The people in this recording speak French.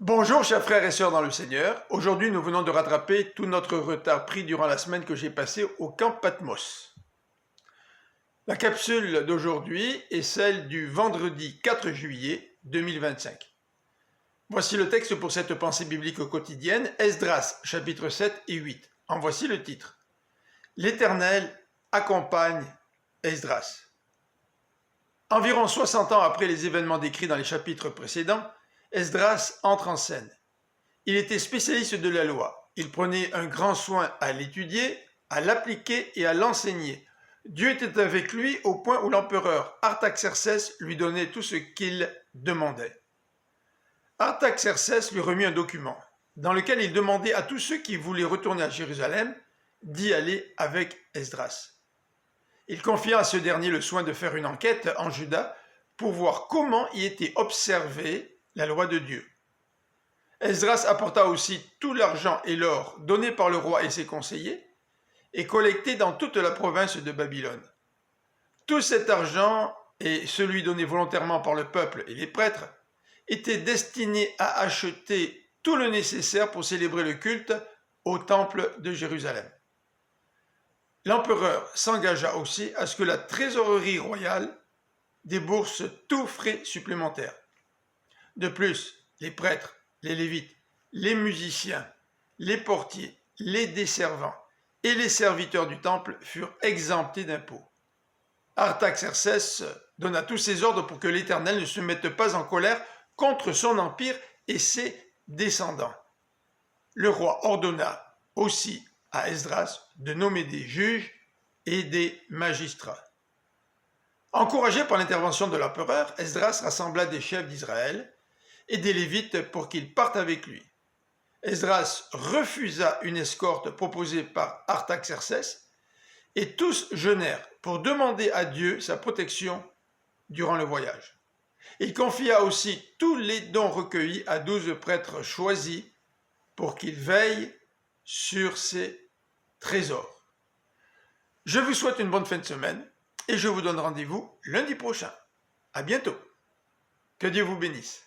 Bonjour chers frères et sœurs dans le Seigneur, aujourd'hui nous venons de rattraper tout notre retard pris durant la semaine que j'ai passée au camp Patmos. La capsule d'aujourd'hui est celle du vendredi 4 juillet 2025. Voici le texte pour cette pensée biblique quotidienne, Esdras chapitres 7 et 8. En voici le titre. L'Éternel accompagne Esdras. Environ 60 ans après les événements décrits dans les chapitres précédents, Esdras entre en scène. Il était spécialiste de la loi. Il prenait un grand soin à l'étudier, à l'appliquer et à l'enseigner. Dieu était avec lui au point où l'empereur Artaxerxès lui donnait tout ce qu'il demandait. Artaxerxès lui remit un document dans lequel il demandait à tous ceux qui voulaient retourner à Jérusalem d'y aller avec Esdras. Il confia à ce dernier le soin de faire une enquête en Juda pour voir comment y était observée la loi de Dieu. Esdras apporta aussi tout l'argent et l'or donné par le roi et ses conseillers et collecté dans toute la province de Babylone. Tout cet argent et celui donné volontairement par le peuple et les prêtres étaient destinés à acheter tout le nécessaire pour célébrer le culte au temple de Jérusalem. L'empereur s'engagea aussi à ce que la trésorerie royale débourse tout frais supplémentaires. De plus, les prêtres, les lévites, les musiciens, les portiers, les desservants et les serviteurs du temple furent exemptés d'impôts. Artaxerxès donna tous ses ordres pour que l'Éternel ne se mette pas en colère contre son empire et ses descendants. Le roi ordonna aussi à Esdras de nommer des juges et des magistrats. Encouragé par l'intervention de l'empereur, Esdras rassembla des chefs d'Israël et des Lévites pour qu'ils partent avec lui. Esdras refusa une escorte proposée par Artaxerxès et tous jeûnèrent pour demander à Dieu sa protection durant le voyage. Il confia aussi tous les dons recueillis à 12 prêtres choisis pour qu'ils veillent sur ces trésors. Je vous souhaite une bonne fin de semaine et je vous donne rendez-vous lundi prochain. À bientôt. Que Dieu vous bénisse.